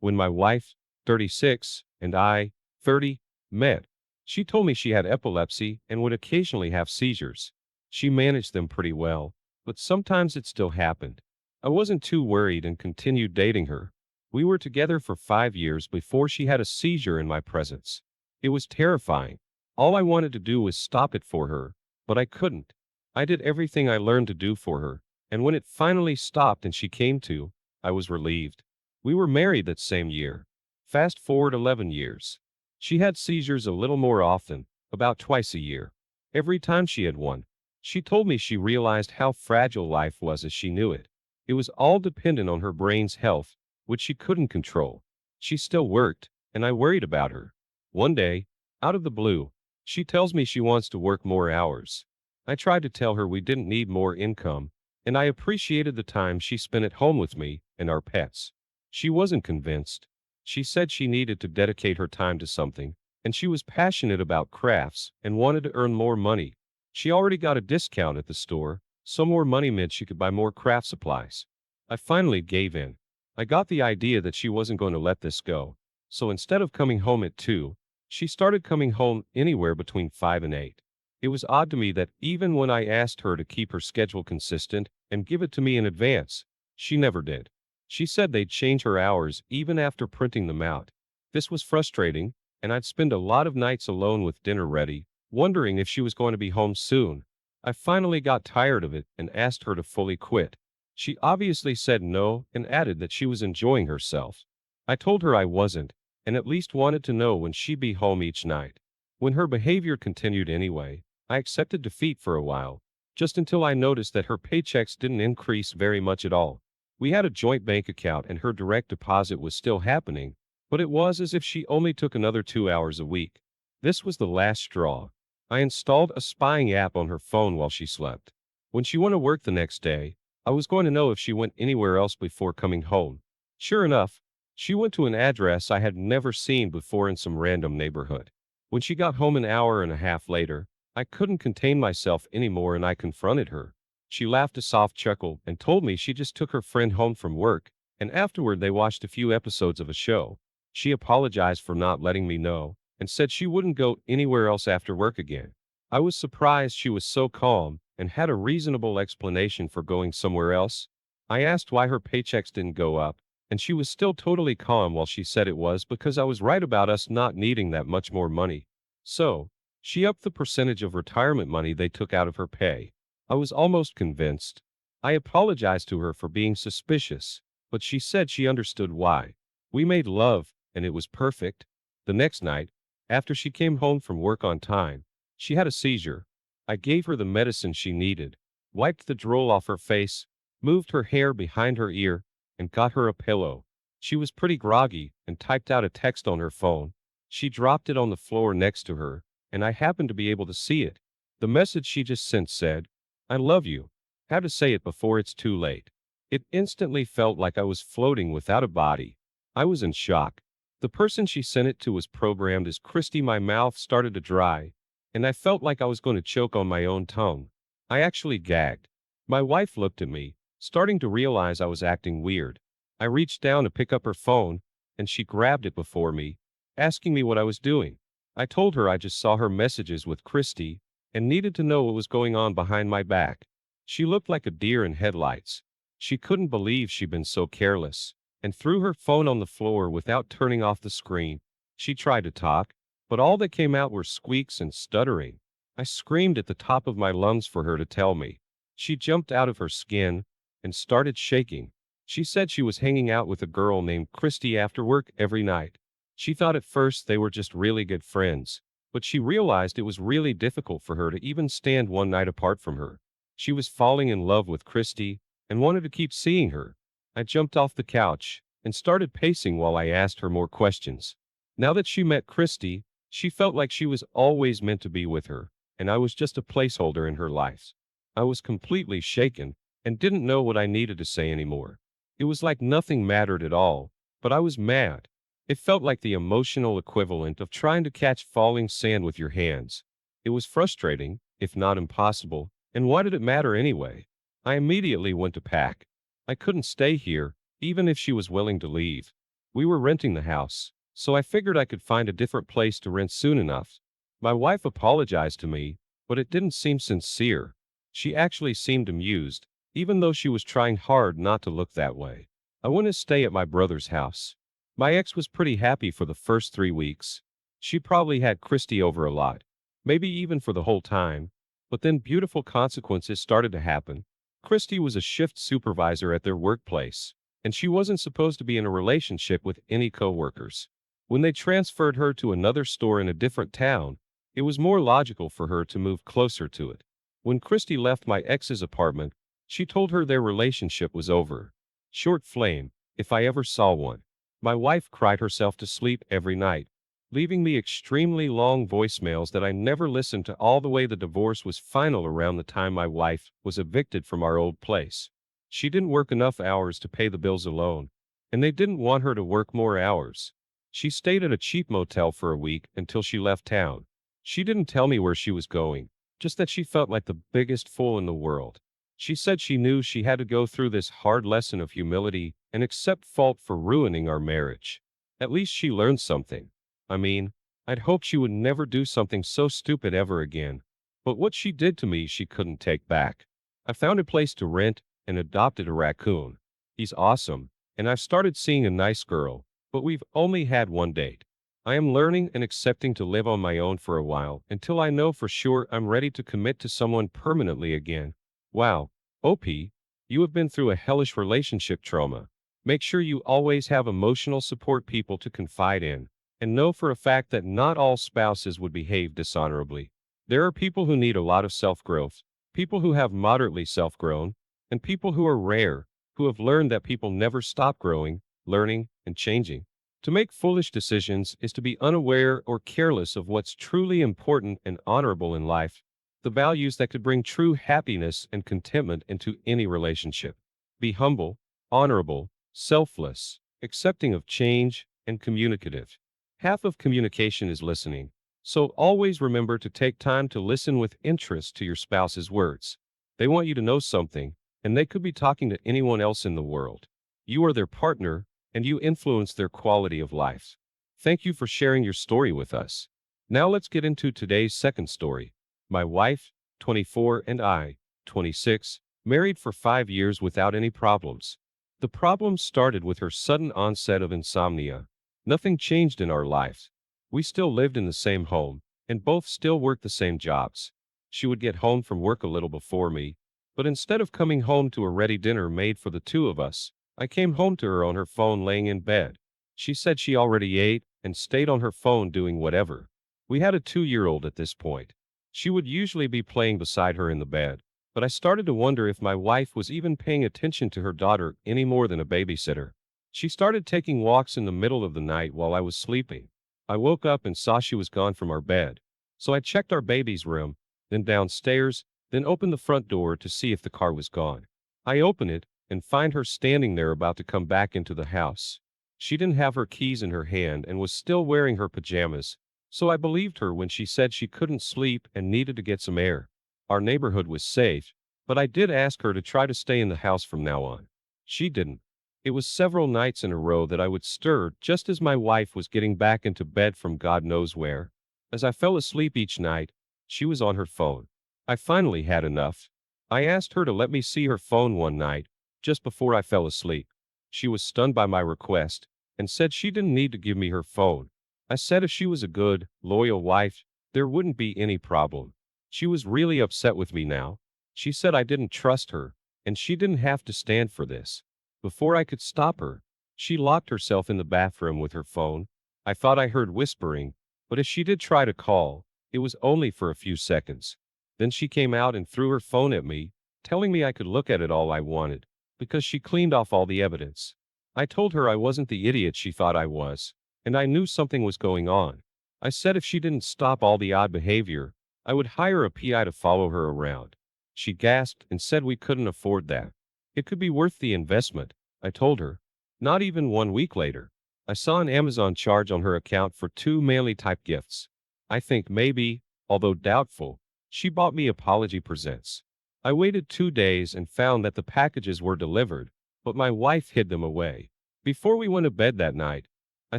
When my wife, 36, and I, 30, met, she told me she had epilepsy and would occasionally have seizures. She managed them pretty well, but sometimes it still happened. I wasn't too worried and continued dating her. We were together for 5 years before she had a seizure in my presence. It was terrifying. All I wanted to do was stop it for her, but I couldn't. I did everything I learned to do for her, and when it finally stopped and she came to, I was relieved. We were married that same year. Fast forward 11 years. She had seizures a little more often, about twice a year. Every time she had one, she told me she realized how fragile life was as she knew it. It was all dependent on her brain's health, which she couldn't control. She still worked, and I worried about her. One day, out of the blue, she tells me she wants to work more hours. I tried to tell her we didn't need more income, and I appreciated the time she spent at home with me and our pets. She wasn't convinced. She said she needed to dedicate her time to something, and she was passionate about crafts and wanted to earn more money. She already got a discount at the store, so more money meant she could buy more craft supplies. I finally gave in. I got the idea that she wasn't going to let this go, so instead of coming home at 2, she started coming home anywhere between 5 and 8. It was odd to me that even when I asked her to keep her schedule consistent and give it to me in advance, she never did. She said they'd change her hours even after printing them out. This was frustrating, and I'd spend a lot of nights alone with dinner ready, wondering if she was going to be home soon. I finally got tired of it and asked her to fully quit. She obviously said no and added that she was enjoying herself. I told her I wasn't, and at least wanted to know when she'd be home each night. When her behavior continued anyway, I accepted defeat for a while, just until I noticed that her paychecks didn't increase very much at all. We had a joint bank account and her direct deposit was still happening, but it was as if she only took another 2 hours a week. This was the last straw. I installed a spying app on her phone while she slept. When she went to work the next day, I was going to know if she went anywhere else before coming home. Sure enough, she went to an address I had never seen before in some random neighborhood. When she got home an hour and a half later, I couldn't contain myself anymore and I confronted her. She laughed a soft chuckle and told me she just took her friend home from work, and afterward they watched a few episodes of a show. She apologized for not letting me know, and said she wouldn't go anywhere else after work again. I was surprised she was so calm and had a reasonable explanation for going somewhere else. I asked why her paychecks didn't go up, and she was still totally calm while she said it was because I was right about us not needing that much more money. So, she upped the percentage of retirement money they took out of her pay. I was almost convinced. I apologized to her for being suspicious, but she said she understood why. We made love, and it was perfect. The next night, after she came home from work on time, she had a seizure. I gave her the medicine she needed, wiped the drool off her face, moved her hair behind her ear, and got her a pillow. She was pretty groggy and typed out a text on her phone. She dropped it on the floor next to her, and I happened to be able to see it. The message she just sent said, "I love you. How to say it before it's too late." It instantly felt like I was floating without a body. I was in shock. The person she sent it to was programmed as Christy. My mouth started to dry, and I felt like I was going to choke on my own tongue. I actually gagged. My wife looked at me, starting to realize I was acting weird. I reached down to pick up her phone, and she grabbed it before me, asking me what I was doing. I told her I just saw her messages with Christy and needed to know what was going on behind my back. She looked like a deer in headlights. She couldn't believe she'd been so careless, and threw her phone on the floor without turning off the screen. She tried to talk, but all that came out were squeaks and stuttering. I screamed at the top of my lungs for her to tell me. She jumped out of her skin and started shaking. She said she was hanging out with a girl named Christy after work every night. She thought at first they were just really good friends, but she realized it was really difficult for her to even stand one night apart from her. She was falling in love with Christy and wanted to keep seeing her. I jumped off the couch and started pacing while I asked her more questions. Now that she met Christy, she felt like she was always meant to be with her, and I was just a placeholder in her life. I was completely shaken and didn't know what I needed to say anymore. It was like nothing mattered at all, but I was mad. It felt like the emotional equivalent of trying to catch falling sand with your hands. It was frustrating, if not impossible, and why did it matter anyway? I immediately went to pack. I couldn't stay here, even if she was willing to leave. We were renting the house, so I figured I could find a different place to rent soon enough. My wife apologized to me, but it didn't seem sincere. She actually seemed amused, even though she was trying hard not to look that way. I went to stay at my brother's house. My ex was pretty happy for the first 3 weeks. She probably had Christy over a lot, maybe even for the whole time. But then beautiful consequences started to happen. Christy was a shift supervisor at their workplace, and she wasn't supposed to be in a relationship with any coworkers. When they transferred her to another store in a different town, it was more logical for her to move closer to it. When Christy left my ex's apartment, she told her their relationship was over. Short flame, if I ever saw one. My wife cried herself to sleep every night, leaving me extremely long voicemails that I never listened to all the way the divorce was final around the time my wife was evicted from our old place. She didn't work enough hours to pay the bills alone, and they didn't want her to work more hours. She stayed at a cheap motel for a week until she left town. She didn't tell me where she was going, just that she felt like the biggest fool in the world. She said she knew she had to go through this hard lesson of humility and accept fault for ruining our marriage. At least she learned something. I mean, I'd hoped she would never do something so stupid ever again. But what she did to me she couldn't take back. I found a place to rent and adopted a raccoon. He's awesome, and I've started seeing a nice girl, but we've only had one date. I am learning and accepting to live on my own for a while until I know for sure I'm ready to commit to someone permanently again. Wow, OP, you have been through a hellish relationship trauma. Make sure you always have emotional support people to confide in, and know for a fact that not all spouses would behave dishonorably. There are people who need a lot of self-growth, people who have moderately self-grown, and people who are rare, who have learned that people never stop growing, learning, and changing. To make foolish decisions is to be unaware or careless of what's truly important and honorable in life, the values that could bring true happiness and contentment into any relationship. Be humble, honorable, selfless, accepting of change, and communicative. Half of communication is listening, so always remember to take time to listen with interest to your spouse's words. They want you to know something, and they could be talking to anyone else in the world. You are their partner, and you influence their quality of life. Thank you for sharing your story with us. Now let's get into today's second story. My wife, 24, and I, 26, married for 5 years without any problems. The problems started with her sudden onset of insomnia. Nothing changed in our lives. We still lived in the same home, and both still worked the same jobs. She would get home from work a little before me, but instead of coming home to a ready dinner made for the two of us, I came home to her on her phone laying in bed. She said she already ate and stayed on her phone doing whatever. We had a 2-year-old at this point. She would usually be playing beside her in the bed, but I started to wonder if my wife was even paying attention to her daughter any more than a babysitter. She started taking walks in the middle of the night while I was sleeping. I woke up and saw she was gone from our bed. So I checked our baby's room, then downstairs, then opened the front door to see if the car was gone. I open it and find her standing there about to come back into the house. She didn't have her keys in her hand and was still wearing her pajamas, so I believed her when she said she couldn't sleep and needed to get some air. Our neighborhood was safe, but I did ask her to try to stay in the house from now on. She didn't. It was several nights in a row that I would stir just as my wife was getting back into bed from God knows where. As I fell asleep each night, she was on her phone. I finally had enough. I asked her to let me see her phone one night, just before I fell asleep. She was stunned by my request and said she didn't need to give me her phone. I said if she was a good, loyal wife, there wouldn't be any problem. She was really upset with me now. She said I didn't trust her, and she didn't have to stand for this. Before I could stop her, she locked herself in the bathroom with her phone. I thought I heard whispering, but if she did try to call, it was only for a few seconds. Then she came out and threw her phone at me, telling me I could look at it all I wanted, because she cleaned off all the evidence. I told her I wasn't the idiot she thought I was, and I knew something was going on. I said if she didn't stop all the odd behavior, I would hire a PI to follow her around. She gasped and said we couldn't afford that. It could be worth the investment, I told her. Not even 1 week later, I saw an Amazon charge on her account for 2 maily-type gifts. I think maybe, although doubtful, she bought me apology presents. I waited 2 days and found that the packages were delivered, but my wife hid them away. Before we went to bed that night, I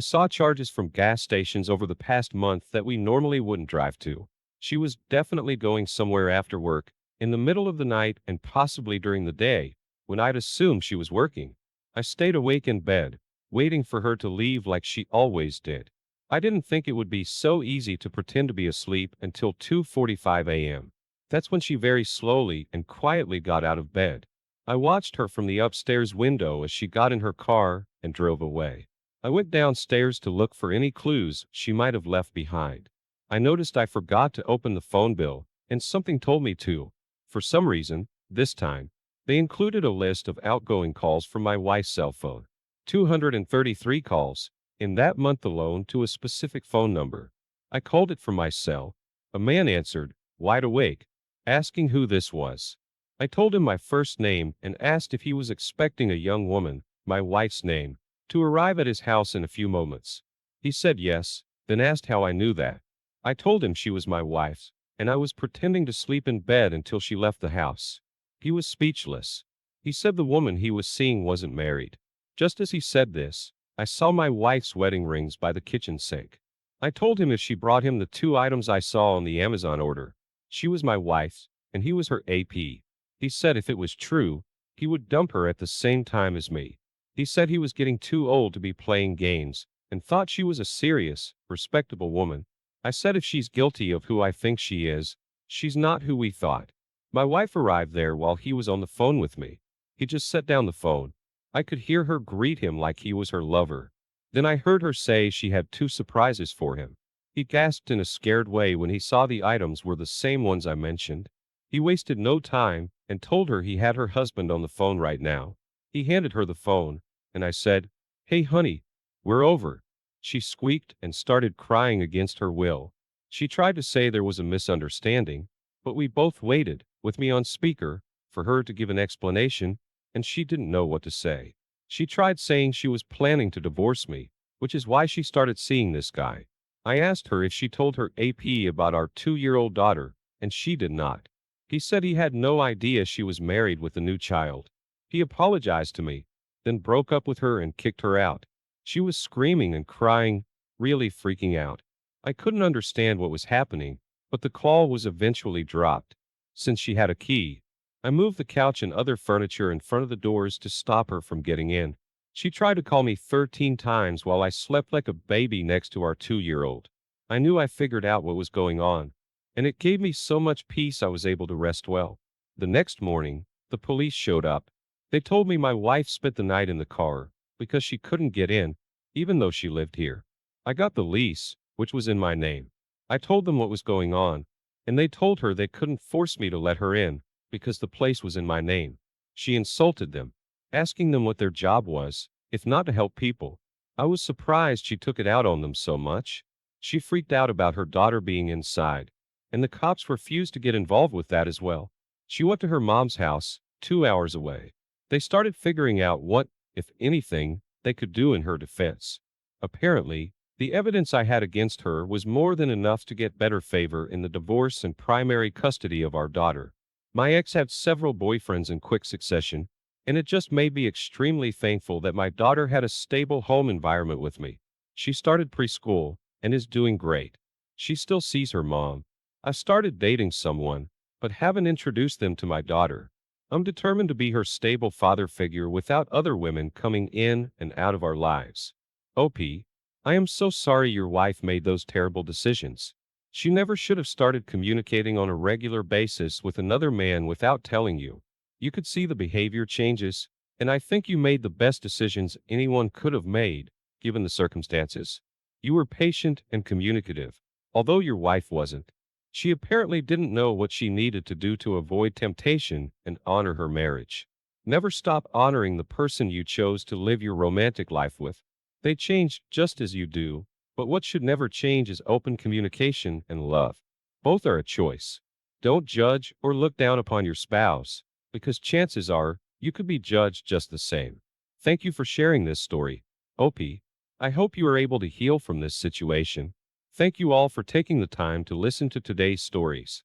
saw charges from gas stations over the past month that we normally wouldn't drive to. She was definitely going somewhere after work, in the middle of the night and possibly during the day, when I'd assumed she was working. I stayed awake in bed, waiting for her to leave like she always did. I didn't think it would be so easy to pretend to be asleep until 2:45 a.m. That's when she very slowly and quietly got out of bed. I watched her from the upstairs window as she got in her car and drove away. I went downstairs to look for any clues she might have left behind. I noticed I forgot to open the phone bill, and something told me to. For some reason, this time, they included a list of outgoing calls from my wife's cell phone. 233 calls, in that month alone, to a specific phone number. I called it from my cell. A man answered, wide awake, asking who this was. I told him my first name and asked if he was expecting a young woman, my wife's name, to arrive at his house in a few moments. He said yes, then asked how I knew that. I told him she was my wife's, and I was pretending to sleep in bed until she left the house. He was speechless. He said the woman he was seeing wasn't married. Just as he said this, I saw my wife's wedding rings by the kitchen sink. I told him if she brought him the 2 items I saw on the Amazon order, she was my wife's, and he was her AP. He said if it was true, he would dump her at the same time as me. He said he was getting too old to be playing games, and thought she was a serious, respectable woman. I said if she's guilty of who I think she is, she's not who we thought. My wife arrived there while he was on the phone with me. He just set down the phone. I could hear her greet him like he was her lover. Then I heard her say she had 2 surprises for him. He gasped in a scared way when he saw the items were the same ones I mentioned. He wasted no time and told her he had her husband on the phone right now. He handed her the phone, and I said, "Hey honey, we're over." She squeaked and started crying against her will. She tried to say there was a misunderstanding, but we both waited, with me on speaker, for her to give an explanation, and she didn't know what to say. She tried saying she was planning to divorce me, which is why she started seeing this guy. I asked her if she told her AP about our 2-year-old daughter, and she did not. He said he had no idea she was married with a new child. He apologized to me, then broke up with her and kicked her out. She was screaming and crying, really freaking out. I couldn't understand what was happening, but the call was eventually dropped. Since she had a key, I moved the couch and other furniture in front of the doors to stop her from getting in. She tried to call me 13 times while I slept like a baby next to our 2-year-old. I knew I figured out what was going on, and it gave me so much peace I was able to rest well. The next morning, the police showed up. They told me my wife spent the night in the car because she couldn't get in, even though she lived here. I got the lease, which was in my name. I told them what was going on, and they told her they couldn't force me to let her in because the place was in my name. She insulted them, asking them what their job was, if not to help people. I was surprised she took it out on them so much. She freaked out about her daughter being inside, and the cops refused to get involved with that as well. She went to her mom's house, 2 hours away. They started figuring out what, if anything, they could do in her defense. Apparently, the evidence I had against her was more than enough to get better favor in the divorce and primary custody of our daughter. My ex had several boyfriends in quick succession, and it just made me extremely thankful that my daughter had a stable home environment with me. She started preschool and is doing great. She still sees her mom. I started dating someone, but haven't introduced them to my daughter. I'm determined to be her stable father figure without other women coming in and out of our lives. OP, I am so sorry your wife made those terrible decisions. She never should have started communicating on a regular basis with another man without telling you. You could see the behavior changes, and I think you made the best decisions anyone could have made, given the circumstances. You were patient and communicative, although your wife wasn't. She apparently didn't know what she needed to do to avoid temptation and honor her marriage. Never stop honoring the person you chose to live your romantic life with. They change just as you do, but what should never change is open communication and love. Both are a choice. Don't judge or look down upon your spouse, because chances are you could be judged just the same. Thank you for sharing this story, OP. I hope you are able to heal from this situation. Thank you all for taking the time to listen to today's stories.